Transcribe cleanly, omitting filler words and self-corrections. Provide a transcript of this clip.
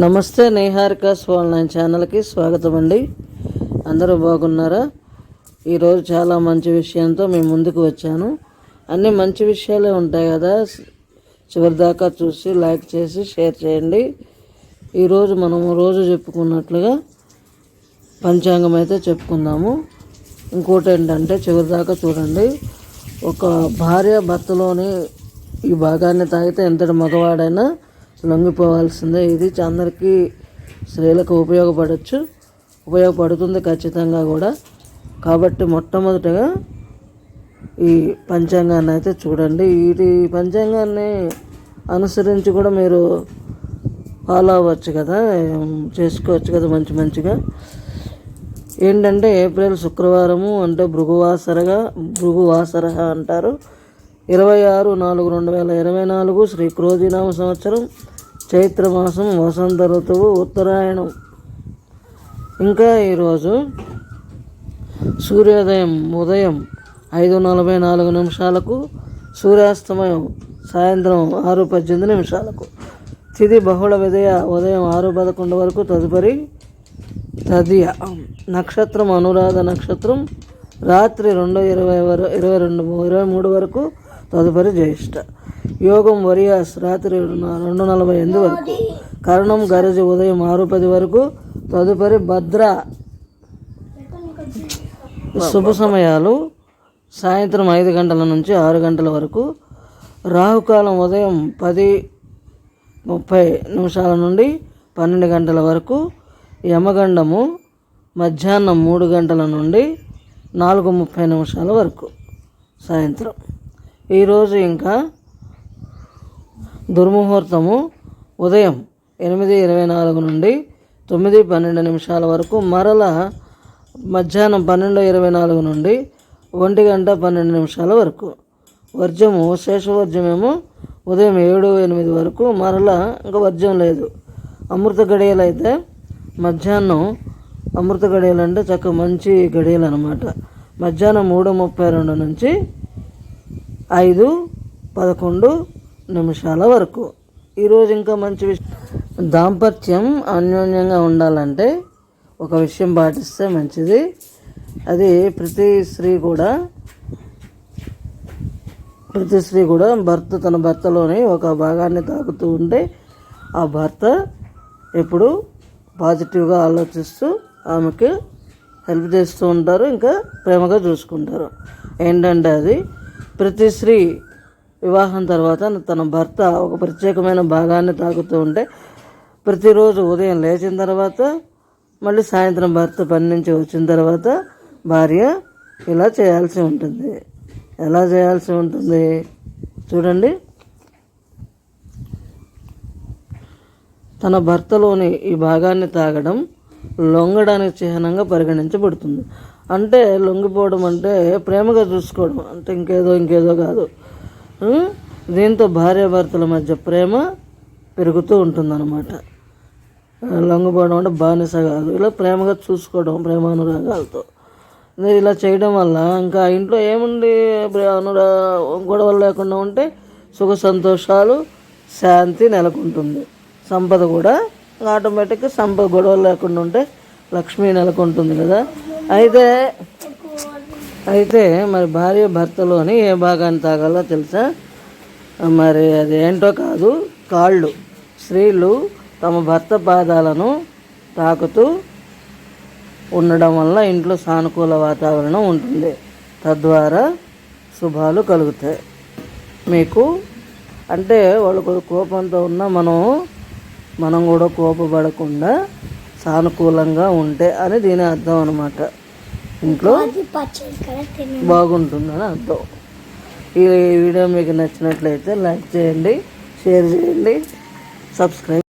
నమస్తే, నేహారికాస్ ఆన్లైన్ ఛానల్కి స్వాగతం అండి. అందరూ బాగున్నారా? ఈరోజు చాలా మంచి విషయంతో మేము ముందుకు వచ్చాను. అన్నీ మంచి విషయాలే ఉంటాయి కదా, చివరిదాకా చూసి లైక్ చేసి షేర్ చేయండి. ఈరోజు మనము రోజు చెప్పుకున్నట్లుగా పంచాంగం అయితే చెప్పుకుందాము. ఇంకోటి ఏంటంటే చివరిదాకా చూడండి. ఒక భార్య భర్తలోని ఈ భాగాన్ని తాగితే ఎంతటి మగవాడైనా లొంగిపోవాల్సిందే. ఇది అందరికీ స్త్రీలకు ఉపయోగపడుతుంది ఖచ్చితంగా కూడా. కాబట్టి మొట్టమొదటిగా ఈ పంచాంగాన్ని అయితే చూడండి. ఈ పంచాంగాన్ని అనుసరించి కూడా మీరు ఫాలో అవ్వచ్చు కదా, చేసుకోవచ్చు కదా మంచిగా. ఏంటంటే ఏప్రిల్ శుక్రవారము అంటే భృగువాసర అంటారు. 26/4/2024 శ్రీ క్రోధినామ సంవత్సరం, చైత్రమాసం, వసంత ఋతువు, ఉత్తరాయణం. ఇంకా ఈరోజు సూర్యోదయం ఉదయం 5:44, సూర్యాస్తమయం సాయంత్రం 6:18. తిథి బహుళ విదయ ఉదయం 6:11 వరకు, తదుపరి తదియ. నక్షత్రం అనురాధ నక్షత్రం రాత్రి 2:23 వరకు, తదుపరి జ్యేష్ఠ. యోగం వరియాస్ రాత్రి 2:48 వరకు, కరణం గరజి ఉదయం 6:10 వరకు, తదుపరి భద్ర. శుభ సమయాలు సాయంత్రం 5 గంటల నుంచి 6 గంటల వరకు. రాహుకాలం ఉదయం 10:30 నుండి 12 గంటల వరకు. యమగండము మధ్యాహ్నం 3 గంటల నుండి 4:30 వరకు సాయంత్రం. ఈరోజు ఇంకా దుర్ముహూర్తము ఉదయం 8:24 నుండి 9:12 వరకు, మరల మధ్యాహ్నం 12:24 నుండి 1:12 వరకు. వర్జము శేషవర్జమేమో ఉదయం 7:08 వరకు, మరలా ఇంకా వర్జం లేదు. అమృత గడియలు అయితే మధ్యాహ్నం, అమృత గడియలు అంటే చక్కగా మంచి గడియలు అనమాట. మధ్యాహ్నం 3:32 నుంచి 5:11 వరకు. ఈరోజు ఇంకా మంచి విషయం, దాంపత్యం అన్యోన్యంగా ఉండాలంటే ఒక విషయం పాటిస్తే మంచిది. అది ప్రతి స్త్రీ కూడా తన భర్తలోని ఒక భాగాన్ని తాకుతూ ఉంటే ఆ భర్త ఎప్పుడు పాజిటివ్గా ఆలోచిస్తూ ఆమెకి హెల్ప్ చేస్తూ ఉంటారు, ఇంకా ప్రేమగా చూసుకుంటారు. ఏంటంటే అది ప్రతి స్త్రీ వివాహం తర్వాత తన భర్త ఒక ప్రత్యేకమైన భాగాన్ని తాకుతూ ఉంటే ప్రతిరోజు ఉదయం లేచిన తర్వాత, మళ్ళీ సాయంత్రం భర్త పని నుంచి వచ్చిన తర్వాత భార్య ఇలా చేయాల్సి ఉంటుంది. ఎలా చేయాల్సి ఉంటుంది చూడండి. తన భర్తలోని ఈ భాగాన్ని తాగడం లొంగడానికి చిహ్నంగా పరిగణించబడుతుంది. అంటే లొంగిపోవడం అంటే ప్రేమగా చూసుకోవడం అంటే ఇంకేదో కాదు. దీంతో భార్యాభర్తల మధ్య ప్రేమ పెరుగుతూ ఉంటుందన్నమాట. లొంగిపోవడం అంటే బానిస కాదు, ఇలా ప్రేమగా చూసుకోవడం, ప్రేమానురాగాలతో. ఇలా చేయడం వల్ల ఇంకా ఇంట్లో ఏముంది, గొడవలు లేకుండా ఉంటే సుఖ సంతోషాలు, శాంతి నెలకొంటుంది. సంపద కూడా ఆటోమేటిక్గా గొడవలు లేకుండా ఉంటే లక్ష్మీ నెలకొంటుంది కదా. అయితే మరి భార్య భర్తలోని ఏ భాగాన్ని తాగాలో తెలుసా? మరి అది ఏంటో కాదు, కాళ్ళు. స్త్రీలు తమ భర్త పాదాలను తాకుతూ ఉండడం వల్ల ఇంట్లో సానుకూల వాతావరణం ఉంటుంది, తద్వారా శుభాలు కలుగుతాయి. మీకు అంటే వాళ్ళు కోపంతో ఉన్నా మనం కూడా కోపపడకుండా సానుకూలంగా ఉంటే అని దీని అర్థం అన్నమాట. ఇంట్లో బాగుంటుందని అర్థం. ఈ వీడియో మీకు నచ్చినట్లయితే లైక్ చేయండి, షేర్ చేయండి, సబ్స్క్రైబ్